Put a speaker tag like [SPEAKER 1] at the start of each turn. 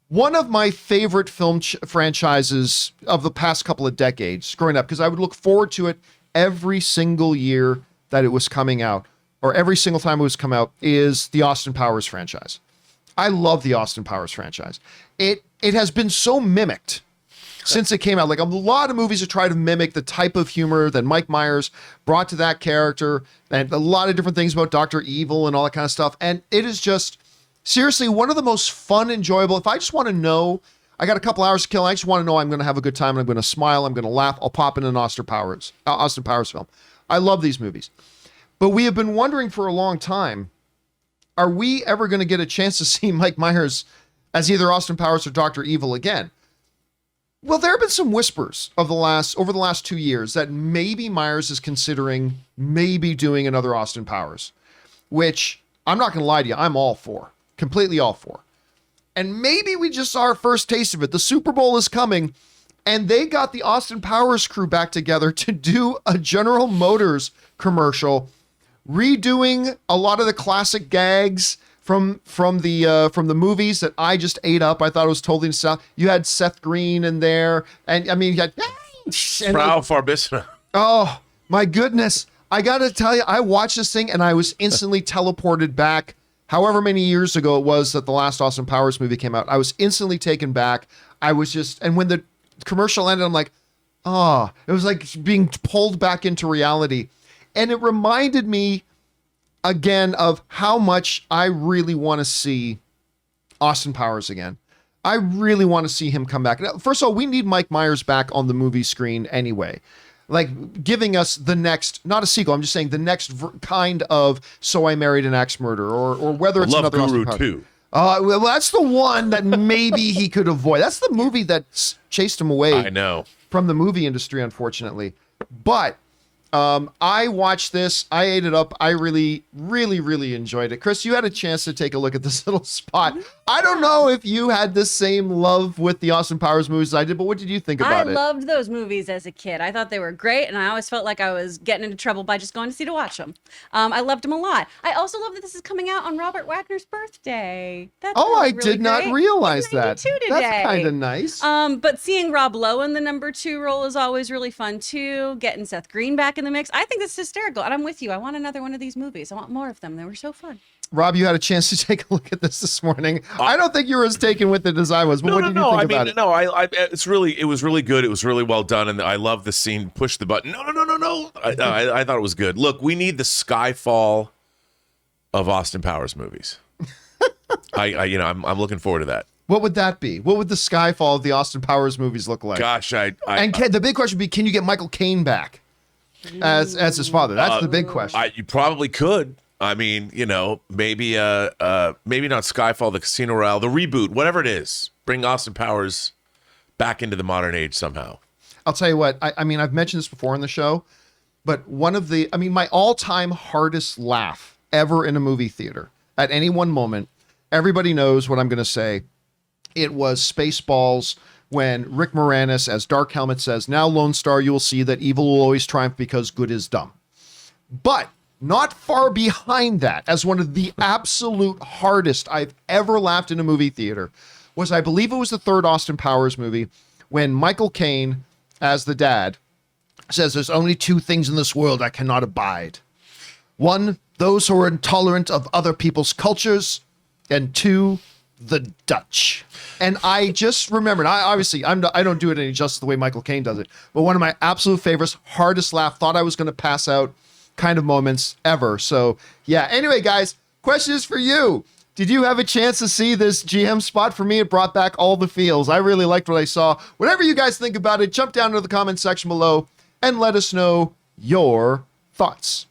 [SPEAKER 1] one of my favorite film franchises of the past couple of decades growing up, because I would look forward to it every single year that it was coming out, or every single time it was come out, is the Austin Powers franchise. I love the Austin Powers franchise. It has been so mimicked since it came out. Like, a lot of movies have tried to mimic the type of humor that Mike Myers brought to that character, and a lot of different things about Dr. Evil and all that kind of stuff. And it is just seriously one of the most fun, enjoyable. If I just want to know, I got a couple hours to kill, I just want to know I'm going to have a good time, and I'm going to smile, I'm going to laugh, I'll pop in an Austin Powers film. I love these movies. But we have been wondering for a long time, are we ever going to get a chance to see Mike Myers as either Austin Powers or Dr. Evil again? Well, there have been some whispers over the last 2 years that maybe Myers is considering maybe doing another Austin Powers, which I'm not going to lie to you, I'm all for. Completely all for. And maybe we just saw our first taste of it. The Super Bowl is coming, and they got the Austin Powers crew back together to do a General Motors commercial, redoing a lot of the classic gags from the movies that I just ate up. I thought it was totally nostalgic. You had Seth Green in there, and I mean, you had
[SPEAKER 2] Frau Farbissina.
[SPEAKER 1] Oh my goodness! I gotta tell you, I watched this thing and I was instantly teleported back. However many years ago it was that the last Austin Powers movie came out, I was instantly taken back. I was just, and when the commercial ended, I'm like, oh, it was like being pulled back into reality. And it reminded me again of how much I really want to see Austin Powers again. I really want to see him come back. First of all, we need Mike Myers back on the movie screen anyway. Like, giving us the next, not a sequel, I'm just saying the next kind of So I Married an Axe Murderer, or whether it's another
[SPEAKER 2] Love Guru
[SPEAKER 1] Austin Powers.
[SPEAKER 2] 2.
[SPEAKER 1] Well, that's the one that maybe he could avoid. That's the movie that chased him away
[SPEAKER 2] I know.
[SPEAKER 1] from the movie industry, unfortunately. But I watched this. I ate it up. I really, really, really enjoyed it. Chris, you had a chance to take a look at this little spot. I don't know if you had the same love with the Austin Powers movies as I did, but what did you think about it?
[SPEAKER 3] I loved those movies as a kid. I thought they were great, and I always felt like I was getting into trouble by just going to watch them. I loved them a lot. I also love that this is coming out on Robert Wagner's birthday. That's
[SPEAKER 1] I
[SPEAKER 3] really
[SPEAKER 1] did not
[SPEAKER 3] great.
[SPEAKER 1] realize
[SPEAKER 3] He's
[SPEAKER 1] that.
[SPEAKER 3] 92 today.
[SPEAKER 1] That's kind of nice.
[SPEAKER 3] But seeing Rob Lowe in the number 2 role is always really fun too. Getting Seth Green back in the mix. I think this is hysterical, and I'm with you. I want another one of these movies. I want more of them. They were so fun.
[SPEAKER 1] Rob, you had a chance to take a look at this morning. I don't think you were as taken with it as I was, but what did you think about it?
[SPEAKER 2] No, it was really good. It was really well done, and I love the scene. Push the button. No. I thought it was good. Look, we need the Skyfall of Austin Powers movies. I'm looking forward to that.
[SPEAKER 1] What would that be? What would the Skyfall of the Austin Powers movies look like?
[SPEAKER 2] Gosh,
[SPEAKER 1] the big question would be, can you get Michael Caine back as his father? That's the big question.
[SPEAKER 2] You probably could. I mean, maybe not Skyfall, the Casino Royale, the reboot, whatever it is. Bring Austin Powers back into the modern age somehow.
[SPEAKER 1] I'll tell you what, I mean, I've mentioned this before in the show, but my all-time hardest laugh ever in a movie theater, at any one moment, everybody knows what I'm going to say. It was Spaceballs, when Rick Moranis, as Dark Helmet says, "Now, Lone Star, you will see that evil will always triumph because good is dumb." But not far behind that, as one of the absolute hardest I've ever laughed in a movie theater, was, I believe it was the third Austin Powers movie, when Michael Caine, as the dad, says, "There's only 2 things in this world I cannot abide. 1, those who are intolerant of other people's cultures, and 2, the Dutch." And I just remembered, I don't do it any justice the way Michael Caine does it, but one of my absolute favorites, hardest laugh, thought I was going to pass out kind of moments ever. So yeah, anyway, guys, question is for you. Did you have a chance to see this GM spot? For me, it brought back all the feels. I really liked what I saw. Whatever you guys think about it, jump down to the comment section below and let us know your thoughts.